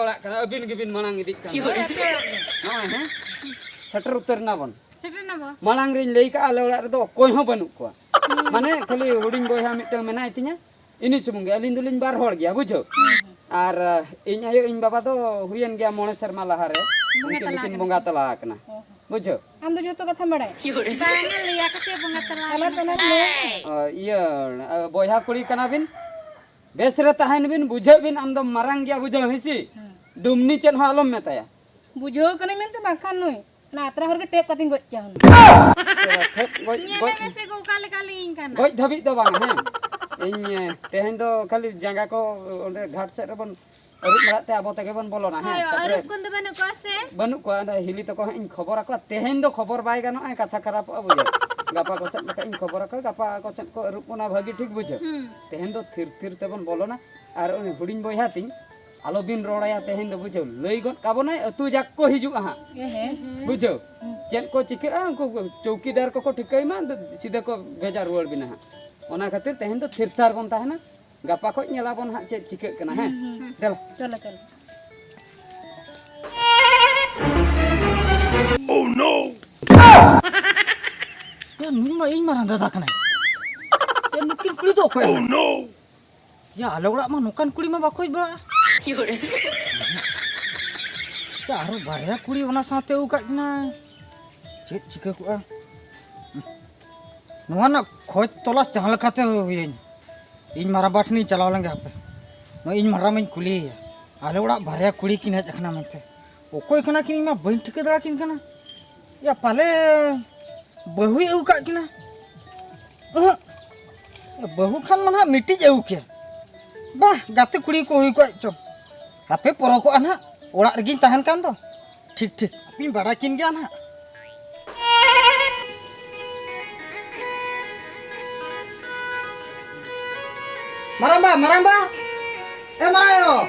ओड़ा कना अबिन गिबिन मांग इदिक कना नॉय हैं सेटर उतर ना बन मांग रिन लई का आले ओड़ा रे दो कोई हो बनु को माने खाली हुडिंग बोया मिटल मेनाय तिnya ini sumung ge alin dulin bar hor gya bujo ar इन ayo इन बाबा तो हुयन गया मोने शर्मा लहारे उनके लेकिन बोंगा तला कना बुझो हम तो जोतो कथा बड़ाय बांगे लिया कसे बोंगा तला iya boya kuli kana bin besre tahen bin बुझे bin am do marang gya बुझो हिसी dumni chen ho alom metaya बुझो कने मेनते बाखान नय ना अतरा हर के टेप कतिन गoj जाहन गoj से को काले काले इन kana गoj धबी तो बांग हैं इन तेहन दो खाली जगह को ओंडे घाट से बन अरुप मराते आबो तके बन बोलो ना हैं अरुप कोन दो बनु को हिली तो को इन खबर को तेहन दो खबर बाय गानो ए कथा खराब बुझे गापा को सेट लका इन खबर को गापा को सेट को अरुप ना भागी ठीक बुझे तेहन दो थिर थिर ते बन बोलो ना आर उनी हुडिन बोया तिन आलो बिन रोड़ाया तेहन दो बुझो लई गन काबो ना अतु जाक को हिजु हा बुझो चेन को चिके को चौकीदार को ठिकई मा सीधा को भेजा रुवाड़ बिना ओना खातिर तेहन दो थिर थार बन ताहेना गापा को नेला बन हा चे चिके कना हैं चल चल चल Oh no! Ya नुई मा इन मारा दादा कना ya nukin kuli do ko Oh no! ya ale ora ma nukan kuli ma bakoi bra ya aru barya kuli ona sate u kajna chet chika ku नवा ना खोज तलाश जहां लखाते हुइन इन मारा बाटनी चलाव लंगे आपे न इन मारा में कुली आले ओड़ा भारिया कुड़ी किन हेज अखना मनते ओकोय कना किन मा बइन ठिके दरा किन कना या पाले बहु एउ का किना बहु खान मना मिट्टी एउ के बा गाते कुड़ी को हुई को चो आपे परो को अना ओड़ा रगिन तहन कान दो ठीक ठीक अपनी बड़ा किन गया ना Maramba, marayo.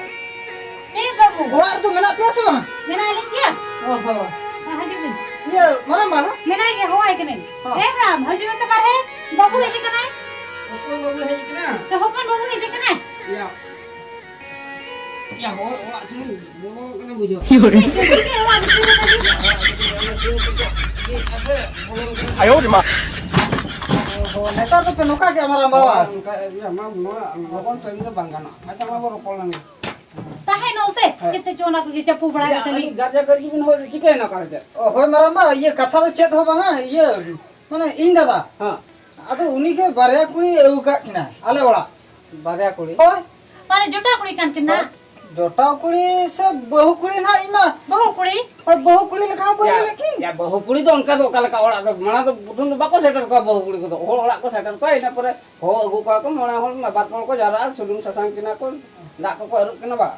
babu Olar tu mena piasa mah. मेना ले क्या Oh, हाजू में iya maramba na. मेना के होय कने राम हाजू में सबर है बाबू हे कने Opo babu hai kena तो होपन बाबू हे कने ya ya ho ola sini babu kena bujo Ayo di mah. Oh, neta tu penuka ke maramba wa. ya ma ngon tren do bangana acha ma boro polan ताहे no से किते चोना को के चप्पू बड़ा कली garja gargi bin ho ki kai na karte Oh, hoy maramba iya katha tu chet ho banga iya mane in dada. ha Ado uni ke barya kuri eu ka kina ale ola. barya kuli Hoy माने जोटा कुड़ी कान किना jota kuri se bahu kuri na ima. बहु कुड़ी Hoy bahu kuri lekha boy lekin. ya bahu kuli do onka do kala ka ola do mana do budun bako setter ko bahu kuli ko do hol ola ko setter ko ina pore ho agu ko ko mona hol ma bat ko jara sudung sasang kina ko dak ko arup kena ba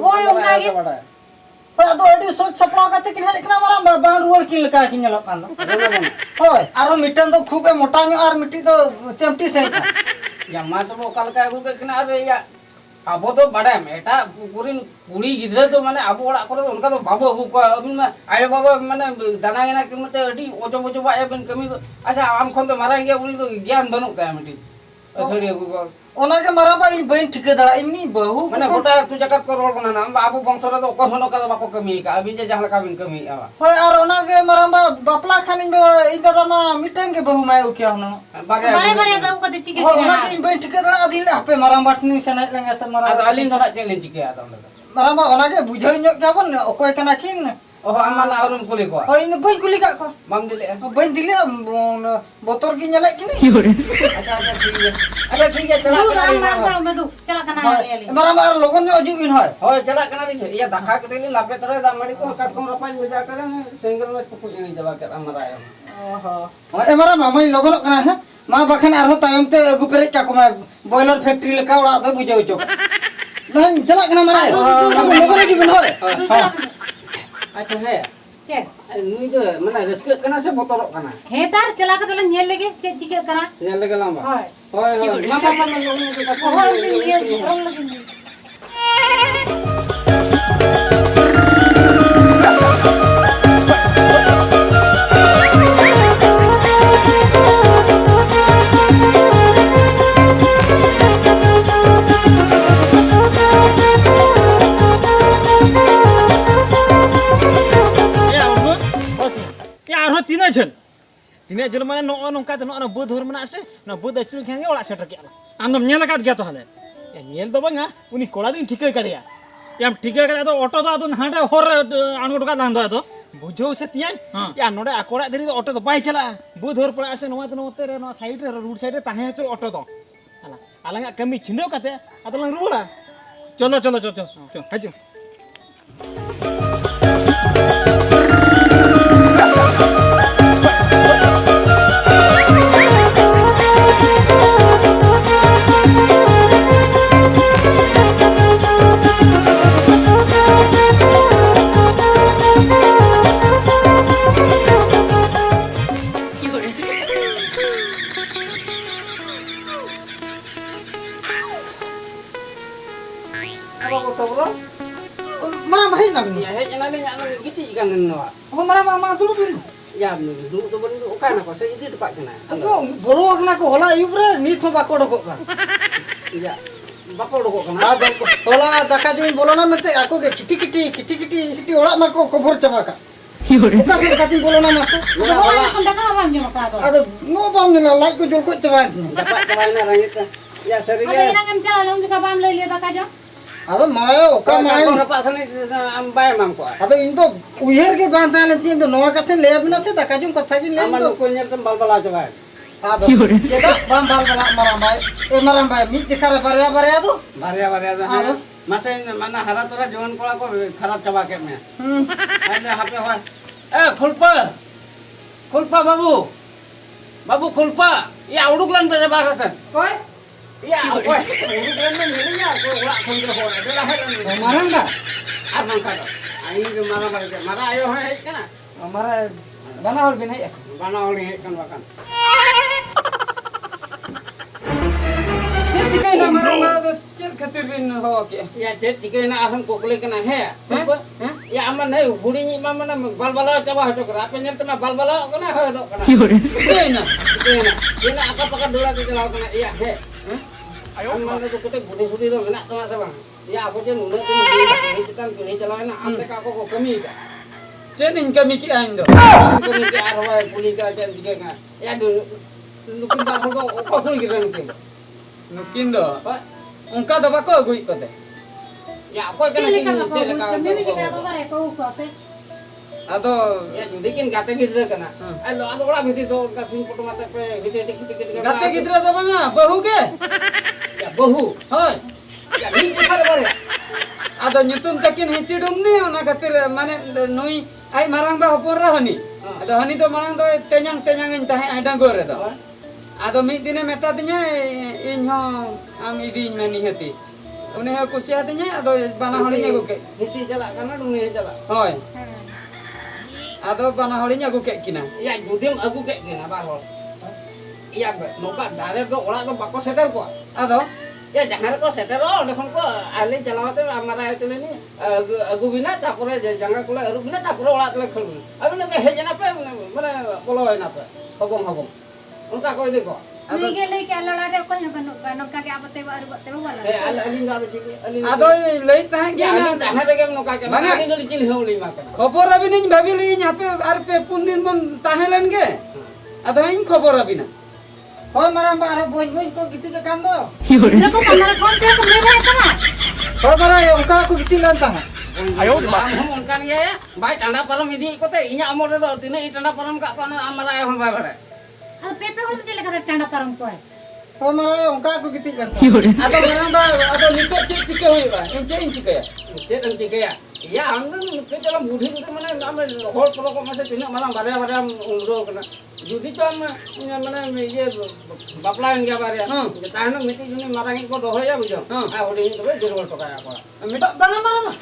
Hoy, onka ge. Hoy ado adi soch sapna kate kina ekna maramba ban ruwar kin lekha kin nyalok kan do. Hoy aro mitan do khube mota nyo ar miti do chemti se. ya ma to kala ka agu kena are ya abo to bada eta purin kuri gidra to mane abo ola kore onka to babu agu ko abin ma ayo baba mane dana ena kimte adi ojo ojo ba eben kami to acha am khon to marang ge uni to gyan banuk ta miti athori agu ko Ona ke maramba in bain thike dara imni bahu mane gota tu jakat ko rol kana nam abu bangso ra to ko hono ka bako kami ka abin je jahla ka bin kami awa hoy ar ona ke maramba bapla khani be in dada ma miteng ke bahu mai ukya hono bage बारे बारे दाऊ को चिके hoy ona ke in bain thike dara adile ape maramba tni senai lenga se ado maramba alin thoda challenge ke ada onda maramba ona ke bujhoi nyok ka bon okoy kana kin oh amana arun kuli ko hoy in bain kuli ka ko mam dile bain dile botor ki nyalek kini acha ठीक है चला तू राम राम करो मधु चला कना ले ले maramba ar logon nyo aju bin hoy होय चला कना दी या दाखा कटेली लापे तरे दामड़ी को काट को रपाई भेजा करे ने सिंगल में पुकु इनी दबा के हमरा आयो hoy maramba mai logon kana ha ma bakhan arho tayom te agu pere ka ko ma boiler factory leka ora do bujau chok man chala kana marai logon aju bin hoy अच्छा है के नुई तो माने rusk कना से बोतरो कना हे तार चला के तले नेल लेगे चे चिके करा नेल लगे लामा होय होय होय मामा मामा लोग होय ये रंग लगे ᱤᱱᱟᱹ ᱡᱮᱞ ᱢᱟᱱᱮ ᱱᱚᱜᱼᱚ ᱱᱚᱝᱠᱟ ᱛᱮ ᱱᱚᱜᱼᱚ ᱵᱟᱹᱫᱽ ᱦᱚᱨ ᱢᱮᱱᱟᱜ ᱥᱮ ᱚᱱᱟ ᱵᱟᱹᱫᱽ ᱟᱹᱪᱩᱨ ᱠᱷᱟᱱ ᱜᱮ ᱚᱲᱟᱜ ᱥᱮᱴᱮर ᱠᱮᱜᱼᱟ ᱟᱢ ᱫᱚᱢ ᱧᱮᱞ ᱟᱠᱟᱫ ᱜᱮᱭᱟ ᱛᱟᱦᱚᱞᱮ ᱧᱮᱞ ᱫᱚ ᱵᱟᱝᱟ ᱩᱱᱤ ᱠᱚᱲᱟ ᱫᱚᱧ ᱴᱷᱤᱠᱟᱹ ᱠᱟᱫᱮᱭᱟ ᱭᱟम ᱴᱷᱤᱠᱟᱹ ᱠᱟᱫᱟ ᱟᱫᱚ ᱚᱴो ᱫᱚ ᱟᱫᱚ ᱦᱟᱸᱰᱮ ᱦᱚᱨ ᱨᱮ ᱟᱬᱜᱚ ᱴᱚ ᱠᱟᱜ ᱫᱚ ᱟᱫᱚ ᱵᱩᱡᱷᱟᱹᱣ ᱥᱮ ᱛᱤᱭᱟᱹᱧ ᱦᱮᱸ ᱭᱟ ᱱᱚᱰᱮ ᱟᱠᱚ ᱚᱲᱟᱜ ᱫᱷᱟᱹᱨᱤᱡ ᱫᱚ ᱚᱴᱳ ᱫᱚ ᱵᱟᱭ ᱪᱟᱞᱟᱜᱼᱟ ᱵᱟᱹᱫᱽ ᱦᱚᱨ ᱯᱟᱲᱟᱜᱼᱟ ᱥᱮ ᱱᱚᱣᱟ ᱱᱚᱛᱮ ᱨᱮ ᱱᱚᱣᱟ ᱥᱟᱭᱤᱰ ᱨᱮ ᱨᱳᱰ ᱥᱟᱭᱤᱰ ᱨᱮ ᱛᱟᱦᱮᱸ ᱦᱚᱪᱚ ᱚᱴᱳ ᱫᱚ ᱟᱞᱟᱝᱟᱜ ᱠᱟᱹᱢᱤ ᱪᱷᱤᱸᱰᱟᱹᱣ ᱠᱟᱛᱮ ᱟᱫᱚ ᱞᱟᱝ ᱨᱩᱣᱟᱹᱲᱟ चलो चलो चलो चलो ᱦᱤᱡᱩᱜ Apa kau tahu bro? Marah bahaya nak ni. Ya, hei jangan ni jangan gitu ikan nua. Apa marah mama dulu bin. Ya, dulu tu benda okai nak kau. Saya itu tempat kena. Aku bolo kena ko hola ayub re ni tho bako doko kan. Ya, bako doko kena. Ada hola daka jumi bolo na mente aku ke kiti ola mako cover chaba ka. Buka se katin bolo na maso. Kan dah kawan je maka tu. Ada no bam ni la like ko jol ko chaba. Dapat kawan nak rangit. Ya, sering Ada yang kan cara langsung juga bam lele dah kajo. Ada mara oka Kau mara. dapat sana ambai mam kau. Ada indo uyer ke banta le tin do noa kathen le abina se daka jum katha kin le Aman indo. kau nyertem bal-bal aja kan. Ada. Jeda bam bal bala maram bai. E maram bai mit dikhare barya do. Baria tu. Aduh. Masa ini mana harat orang jangan kau aku kharap coba kemnya. Ada HP apa? Kulpa babu. Babu kulpa. Ya uduklan pada baratan. Koi? Ya, uduklan ni ya. Kau ulah kau kau. Dah lah. Marang ka? Arman kau. Aing ke marah balik. Marah ayo hei kena. Mara bana hol bin hai. Bana oleh kan makan. Cek cikai na marang ba do cek khatir bin ho ke. Ya cek jika nak asam kokle kena he. Ya aman hei huri ni mama na bal-bala coba hocok. Apa yang tema bal-bala kena he dok kena. Cikai na. Dia nak apa pakai dulu tu jalan kena. Ya he. Aman tu kita budi tu nak tema sabang. Ya aku je nuna tu ni kita ni jalan nak ampe aku kau kami ka. Cek ning kami ki ain do. Kami ke arwah puli ka jan jika ka. Ya dulu nukin bar ko kau puli kita nukin. Nukin do. Apa? Ongka do bako agui kote. Ya apa kena Ini ni kan apa? dia Kami ni juga apa bare kau kuasa. Ado Ya jadi kan gate gidra kana. Alo ado ola bhiti to kasin foto mate pe gite gate gidra do banga bahu ke? Ya bahu. Hoi. Ya ni dikhar bare. Ado nyutum takin hisidum ni ona gatir mane nui ai marang ba hopor ra hani. Ado hani do marang do tenyang in tahe ai dangor do. Ado mid dine meta tinya inho am idin mani hati. Une ha kusia tinya ado bana holinya guke. Hisi jalak kana dungi jalak. Hoi. Ado bana holinya guke kina. Ya judim agu ke gina bahol. Iya noka dare do ola do bako seter ko. Ado Ya jangan ko seter o dekhon ko ahli jalawate amara chule ni agu bina tapore janga kula aru bina tapore ola tele khul. Abi na he jana pe mane bolo na pe. Hobong. Unka ko idi ko. Ni ke le ke lora re ko banok ka ke apa te baru te wala. He alin ga de chili alin. ado lei tahe Ya kina. alin tahe de noka ke. Banga. Alin ga chili holi makan. खबर अभी नहीं भाभी ली यहाँ पे are पे पुन दिन बन ताहे लेंगे अदा इन खबर अभी ना Hoy marang ba aro boy ko giti ka kando. Ina ko kamera kon te ko me ba ta. Hoy mara yo ka ko giti lan ta. Ayo di Am hum unkan ye bai tanda param idi ko te inya amor do tine i tanda param ka ko amara ay hum bai bare. Ad pepe hol chele ka tanda param ko. Hoy mara yo ka ko giti lan ta. अदा मरंग बा अदा नितो चे चिके हुई बा इन चिके या Te tan tiga ya. Ya angin ke dalam budi itu mana ame hol polo ko masa tine malam bare umro kana. Judi to am mana ye baplain ga bare. Ta no miti juni marang ko do ya bujo. A holi to be jero to kaya ko. Mita bana mara.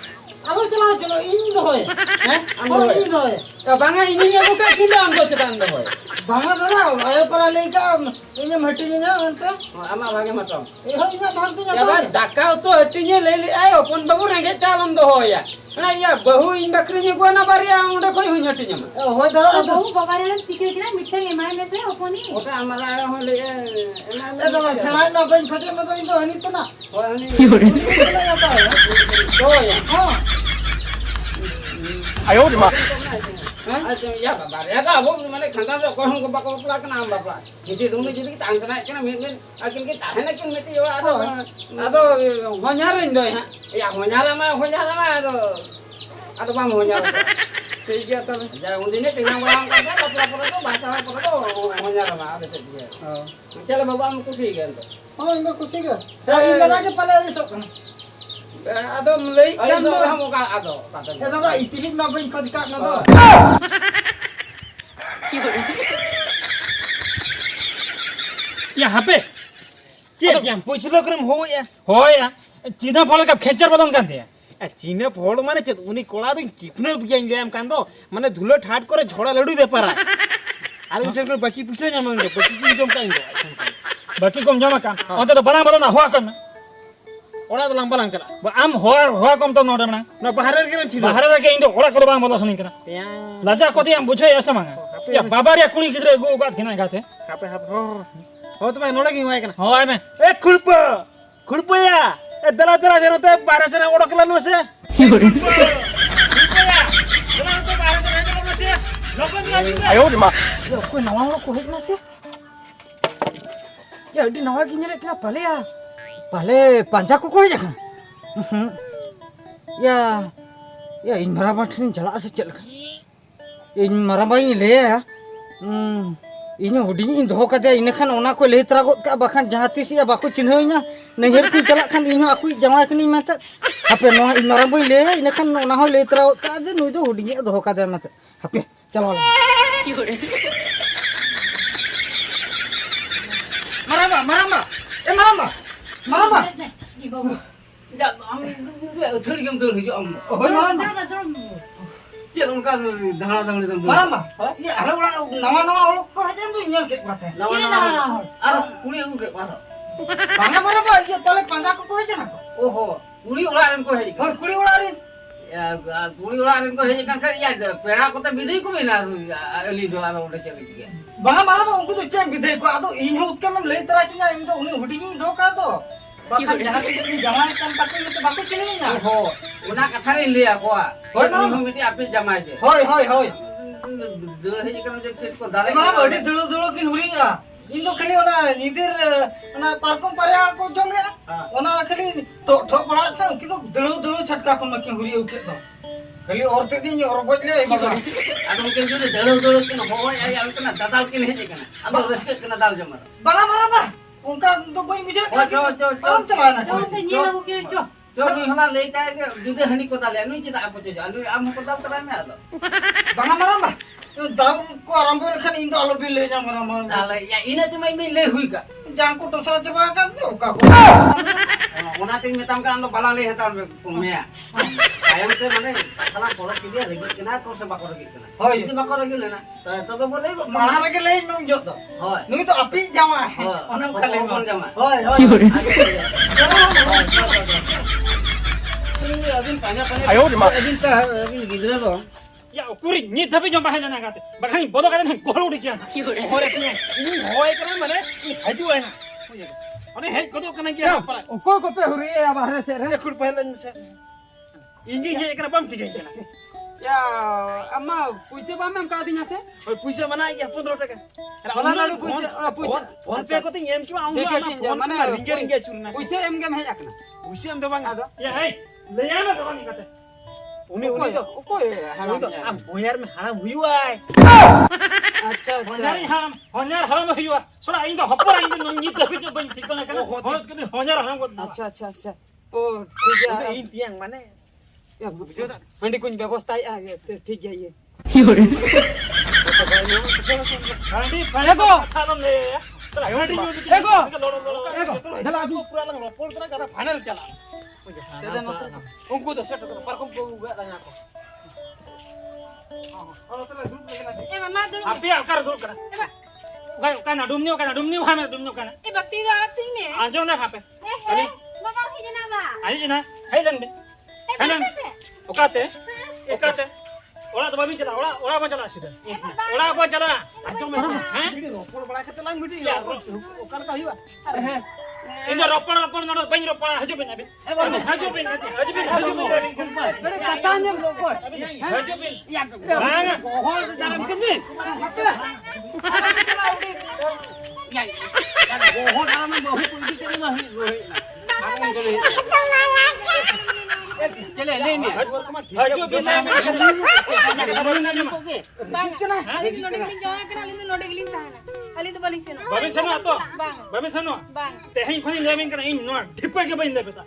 Alo chalo ini do hoy. हैं Am Hoy do. ini do hoy. तो बांगा इन्हीं ये को क्या kilo हमको चटान दो है Banga dala ayo para le ka ini mati nya ante. Ama bhage matam. E hoy ina bhagti nya. या बात दाका तो हटिने ले ले आयो अपन बाबू रेंगे चालम दो हो या ना या बहु इन बकरी ने को ना बारिया उंडे कोई हुई हटिने में Hoy dala do. Bau babare ran chike kina mitte le mai me se oponi. Ota amara ay holi E dala sanai na bain khote ma do indo hani tana. holi. Ini na ya ta. तो या Ha. Ayo di ma. Ya babar ya ka abo mane khanda do ko hon ko bako pula kana am bapla kisi dumi jidi tang sana kana min akin ki tahena kin meti yo ado honyar indo ya honyar ma ado bang honyar ठीक है तो जा उन्दिने tinggal orang kan lapor-lapor itu bahasa lapor itu honyar ma ade dia चलो बाबा हम खुशी गए तो Oh, ini kursi ke? Saya ingat aja pada besok kan. ado mulai kan do हम का ado kata Ya dadah, itilik na bain kau dikat na do. यहाँ पे check yang पुछलो करम हो या हो या चीना फल का खेचर बदन करते हैं चीना फोड़ माने चेत उनी कोला दो चिपने बियान गयम कांदो माने धुलो ठाट करे झोड़ा लडू बेपारा आरो इटर कर बाकी पिसे ना मांगे बाकी की जम कांदो बाकी कम जमा का अंत तो बना बदन हुआ कर ओड़ा तो लंबा लंग चला आम हुआ कम तो नोडे बना ना बाहर के छिलो बाहर के इंदो ओड़ा कर बांग बदल सुनी करा त्या लाजा कोती हम बुझे ऐसे मांगा या बाबा रे कुड़ी किधर गो का खिना गाते हापे हाप हो तो मैं नोड़ा की हुआ कना हो आए में ए खुरपया ए दला दला से नते 12 से ओड़कला no से哎呦我的妈！ Ya, kau nawang lo kau hekna sih. Ya, di nawang gini lek kena pale ya. Pale panjang kau aja kan. Ya, ya ini marah macam ni jalan asyik jalan. Ini marah bayi ni le ya. Ini hudi ni doh kata ini kan ona kau le teragot ke bahkan jahati sih ya baku cinhoinya. Nehir tu jalan kan ini aku jangan kini mata. Apa noah ini marah bayi le ini kan ona kau le teragot ke aja nu itu hudi ni doh kata mata. Apa? Jalan. Maramba. ya am thuri gam dul hijo am Oh, maramba. cel unka dahana dahani dam Maramba. Ini ada orang nama orang kau aja tu nyal ke kata. nama ar kuli aku ke pas Bangga maramba, ini pale panjang kau aja nak. oho kuli ulah ren ko heji Oh, kuli ularin. ya kuli ulah ren ko heji kan kan ya pera ko ta bidai ko mena ali do aro udah cel gitu Bangga maramba, ungu tu cem bidai kau ado ini hut kan mem leh terak ni, ini tu uni hudi ni doh kau ado. Bahkan jangan kisah jangan kan pakai itu baku cili na. oho una katha ni le ako Hoi, ni ho meti ape jamai je Hoi. dul heji kan je kit ko dale Maramba, ini dulu kin huri ya. Ini tu kali orang nidir, orang parkom parial ko jom ya. Orang kali tok pernah tu kita dulu chatka ko makin huri ukit tu. Kali orang tu ni orang buat le. ada mungkin juga dulu kin ho ya ya kena dadal kin heji kana aba resket kena dal jamar Bangga maramba. Unka tu boy bijak. Malam celana. जो नहीं हमारा लेता है कि दूध हनी को डाले नहीं चिता आप जो आलू आम को डाल करा में आलो Bangga maramba. Dalam ko arambo kan indo alo bil le jam maramba. डाले या इने तो मैं ले हुई का Jang ko tosra coba kan tu ka ko. ओना तिंग में तम का अंदर बाला ले हता में कुमिया आयम ते माने साला कोलो के लिए लगी किना तो से बाको लगी किना Hoi. इति बाको लगी लेना तो तो बोले Mana lagi le nung jok tu. होय Nung tu api jama. Ona kali कौन जमा Hoi. ini अबिन पानी 哎呦我的妈！ अबिन का अबिन गिदरे तो या कुरी नी धबी जम बाहे जाना गाते बखानी बोलो करे ना गोल उड़ी किया और एक ini होय कना माने हजू है ना अने हे कदो कना किया पर को पे हुरी है अब हरे से ए खुर पहलन से इंगी ये कना बम ठीक है या अम्मा पैसे बा में का दिया से ओय पैसा बना या 15 टका बना लाडू पैसे पैसे फोन पे को तो एम क्यों आऊं देखे माने रिंगे चुरना पैसे एम गेम है जाकना पैसे हम दबांगा या है ले आना दवानी काते उनी तो कोई उनी तो अब बोयार में हराम हुआ है अच्छा होन्यार हराम हुआ सोना इन तो हपर इन तो नी धबी जो बन ठीक ना करे होन्यार हराम को अच्छा ओ ठीक है इन तियांग माने मंडी कुछ व्यवस्था है ठीक है ये देखो खादम ले देखो चला अभी पूरा लंग रोपोल करा करा फाइनल चला उनको तो सेट कर पर को उगा लगा को हां तो दूध लेना ए मम्मा दूर आप या कर दो करा kana dumniu hame dumniu kana ए बत्ती आती में anjo na hape ए मम्मा ही जना बा ai jina hai lang hanan okate ora to babi chala ora ba chala sida ora ba chala anjo me hain रोपोल बड़ा के lang बिटी ya okar ka hiwa अरे है इन जो रोपड़ रोपड़ नोड़ बइन रोपड़ हजो बिन अबे हजो बिन बड़े कथा ने लोग हजो बिन बांग गोहल जाम किन गोहल जाम बहु कुंडी के चले ले ने हजो बिन bang alin node giling jawa kan alin node giling sana alin to baling seno babin seno to bang babin seno bang तेही फनी लेबिन कना इन नो ढिपा के बइन दे बेटा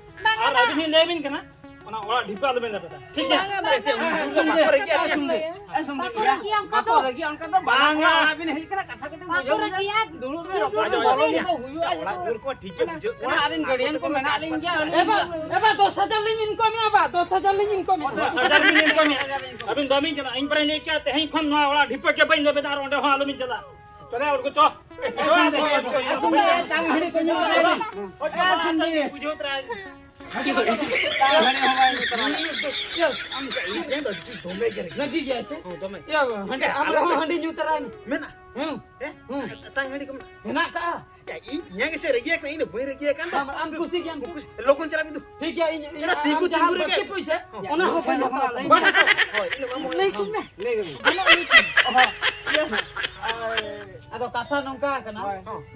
और अभी नहीं लेबिन कना ओना ओला ढिपा ले बइन दे बेटा ठीक है माको रे किया सुन दिया माको रे किया उनका तो बांगा अभी नहीं कना कथा कथा माको रे किया दुलु में रोपा जो बोलो ने ओला दूर को ठीक है बुझो ओना आलिन गड़ियन को मेना आलिन क्या एबा 2000 लिंग इनकम आबा 2000 लिंग इनकम 1000 मिलियन को अभी दमी चला इन पर ने क्या तेही फन नो ओला ढिपा के बइन दे बेटा और ओंडे हो आलमी चला चले और को तो टांग हड़ी तो नहीं बुझो तरा नदी जैसे या हंडे अब हंडी न्यूतरान मेना तंग हड़ी कम ना का ya yang saya regia kan ini boleh regia kan tuh am kusi yang lokon cara itu ठीक है Ina tigu tigu के पैसे ओना हो पन Ado kata nongka kana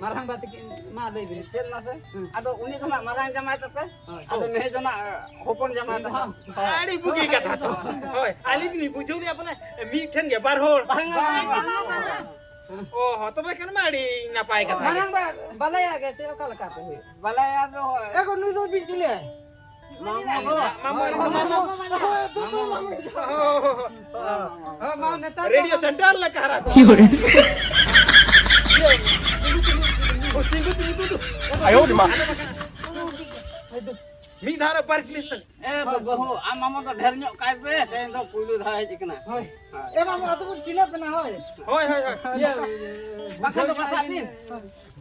marang batik ma dei bin tel masa ado uni kana marang jamaah tapi ado ne jana hopon jamaah Adi buki kata tuh hoy alif ni bujo dia apa na miten dia barhol oh to be kan mari ngapai kata marang ba balaya ge se kala ka pe balaya do eko nu do bin chule radio center lah cara Ayo di mah. mi dhara park list bahu mama to ढेर ᱧᱚᱜ kai pe te do pulu dha hej kana ए मामा तो कुछ चिना तना होय hoy hoy hoy bakal to pasat ni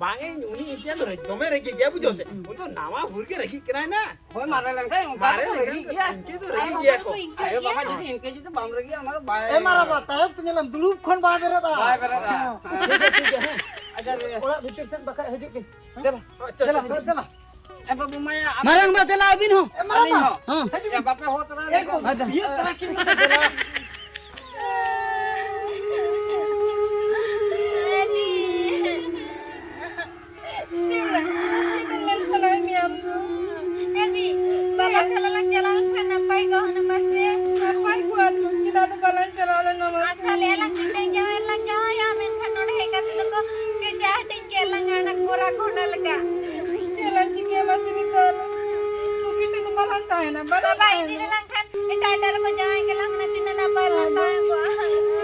bange uni intian do dome regi gya bujo se unto nawa hurge regi kena na hoy mare lang kai mare regi inke to regi gya ko ayo baba jadi inke jadi bam regi amara bay ए मारा बात है तनेलम दुलुप खन बा बेरदा bay berada ठीक है अगर ओला भीतर से बका हजु के चला चला चला eh babu maya marang ba tela abin ho eh marang haं ya bape ho tara ada ये तरह की मत देला Bapak salah jalan kan apa kau nama saya? Apa buat kita tu balan jalan nama? Asal elang kita jalan jalan ya men kan orang hebat itu kok kejahatin ke elang anak murah kona lega. Jalan jika masih di dalam. Kita tu balan tahan. Bapak ini elang kan itu ada orang jalan ke elang nanti nana balan tahan gua.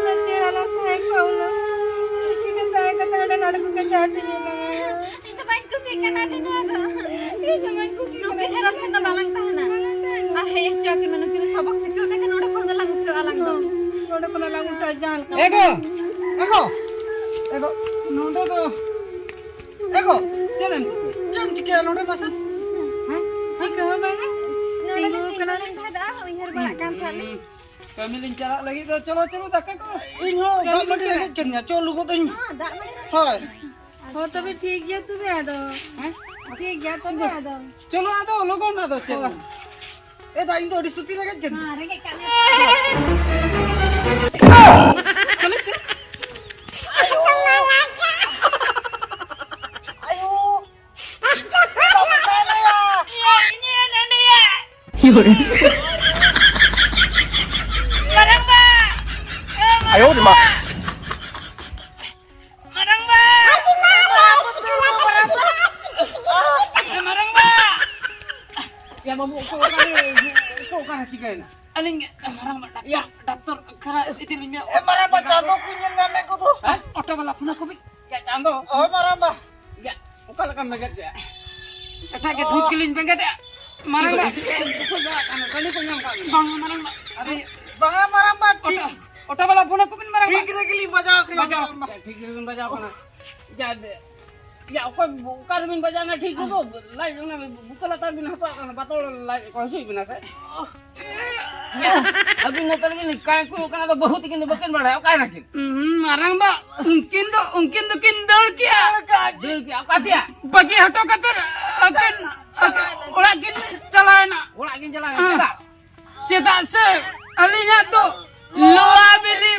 Nanti elang tahan kau na. Kita tahan kata ada nak aku kejahatin elang. Itu main kusik kan ada tu aku. Itu main kusik. Elang kita balan tahan. Ahe jakin mana kira sabak sikil kan udah pernah lagu alang dong. Udah pernah lagu tajal. एको एको एको नोंडो तो एको चम चिके नोंडे मसा Jika mana? Nada kena ada wihar balakan kali. Family चला लगी तो चलो चलो तक को इन हो गमट लगे कन्या चलो को तई Dak हाय हो तबे ठीक है तू भी आ दो हैं ठीक है तू भी आ दो चलो आ दो लोगों ना दो चलो ए दाइन तो सुती लगे कन्या हां रे के चलो चलो Ayo di mah. ya mamu ko kan cikai aling marang ya dokter kara itilnya ए मारा बच्चा तो कुन में को तो auto bala puna ko bi ya jando ओ मारा बा ya ukal kan megat ya kata ke dhut kilin bengat ya marang ba ko ja kan kali ko nyam kan bang marang ba are बंगा मारा बा ठीक auto bala puna ko bin marang ठीक रे के लिए बजा के बजा ठीक है बजा पना ya ya ko ukar bin bajana ठीक हो lai jona bukala tar bin hata kan batol lai ko sui bin asa अभी नतर में काय को कना तो बहुत किन बकन बढ़ायो काय रखिन मारंग बा उनकिन दो किन दौड़ किया दिल की आकातिया बगी हटो कतर अकिन ओड़ा किन चलाए ना ओड़ा किन चला चेता से अलिया तो लोआ बिली